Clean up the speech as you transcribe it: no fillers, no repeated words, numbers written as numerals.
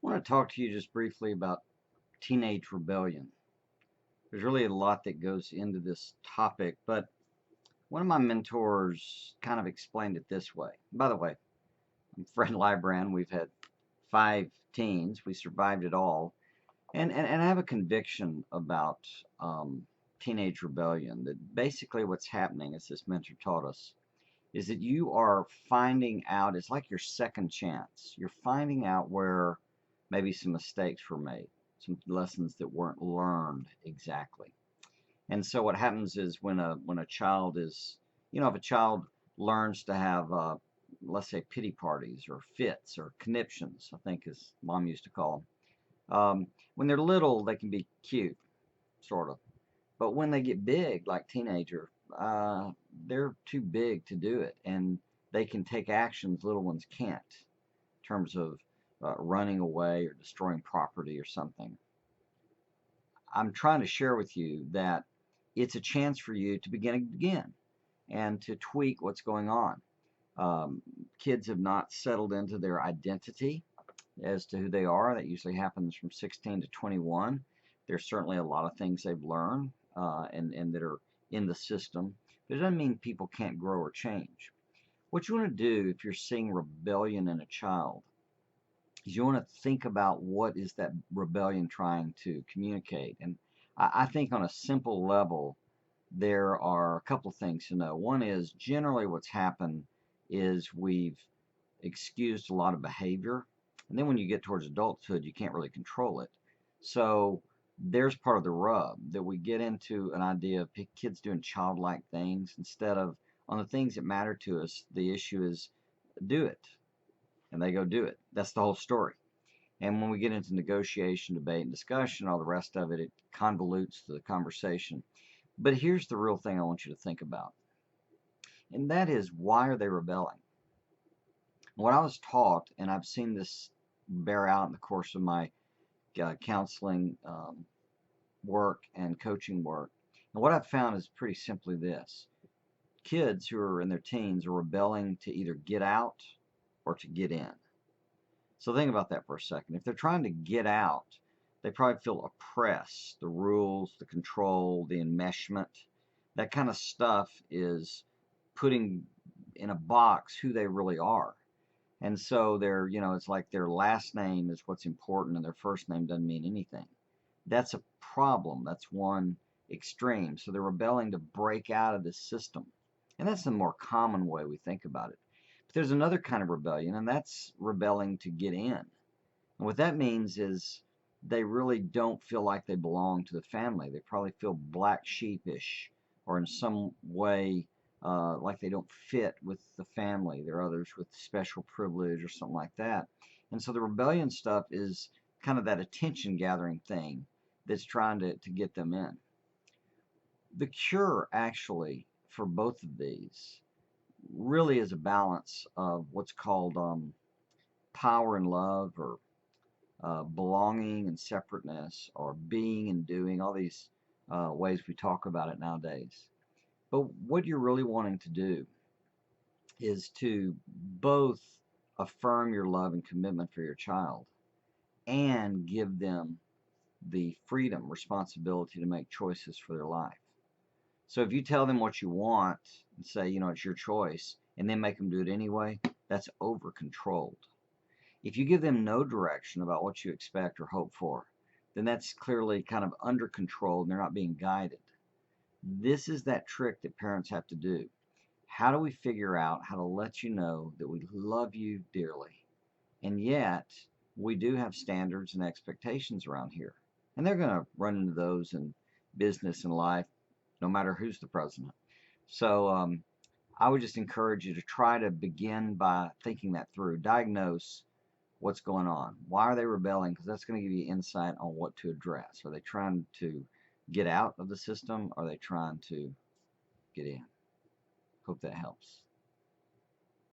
want to talk to you just briefly about teenage rebellion. There's really a lot that goes into this topic, but one of my mentors kind of explained it this way. By the way, I'm Fred Lybrand. We've had 5 teens. We survived it all. And I have a conviction about teenage rebellion that basically what's happening, as this mentor taught us, is that you are finding out, it's like your second chance. You're finding out where maybe some mistakes were made, some lessons that weren't learned exactly. And so what happens is when a child is, if a child learns to have, let's say, pity parties or fits or conniptions, I think as mom used to call them. When they're little, they can be cute, sort of. But when they get big, like teenager, they're too big to do it, and they can take actions little ones can't, in terms of running away or destroying property or something. I'm trying to share with you that it's a chance for you to begin again and to tweak what's going on. Kids have not settled into their identity as to who they are. That usually happens from 16 to 21. There's certainly a lot of things they've learned and that are in the system, but it doesn't mean people can't grow or change. What you want to do if you're seeing rebellion in a child is you want to think about what is that rebellion trying to communicate. And I think on a simple level, there are a couple of things to know. One is generally what's happened is we've excused a lot of behavior. And then when you get towards adulthood, you can't really control it. So there's part of the rub that we get into an idea of kids doing childlike things instead of on the things that matter to us. The issue is do it, and they go do it. That's the whole story. And when we get into negotiation, debate, and discussion, all the rest of it, it convolutes the conversation. But here's the real thing I want you to think about, and that is, why are they rebelling? What I was taught, and I've seen this bear out in the course of my counseling work and coaching work, and what I've found is pretty simply this. Kids who are in their teens are rebelling to either get out or to get in. So think about that for a second. If they're trying to get out, they probably feel oppressed. The rules, the control, the enmeshment, that kind of stuff is putting in a box who they really are. And so it's like their last name is what's important and their first name doesn't mean anything. That's a problem. That's one extreme. So they're rebelling to break out of this system. And that's the more common way we think about it. But there's another kind of rebellion, and that's rebelling to get in. And what that means is they really don't feel like they belong to the family. They probably feel black sheepish or in some way like they don't fit with the family. There are others with special privilege or something like that. And so the rebellion stuff is kind of that attention gathering thing that's trying to get them in. The cure, actually, for both of these really is a balance of what's called power and love, or belonging and separateness, or being and doing, all these ways we talk about it nowadays. But what you're really wanting to do is to both affirm your love and commitment for your child and give them the freedom, responsibility to make choices for their life. So if you tell them what you want and say, it's your choice, and then make them do it anyway, that's over controlled. If you give them no direction about what you expect or hope for, then that's clearly kind of under control and they're not being guided. This is that trick that parents have to do. How do we figure out how to let you know that we love you dearly, and yet we do have standards and expectations around here? And they're going to run into those in business and life, no matter who's the president. So I would just encourage you to try to begin by thinking that through. Diagnose what's going on. Why are they rebelling? Because that's going to give you insight on what to address. Are they trying to get out of the system? Are they trying to get in? Hope that helps.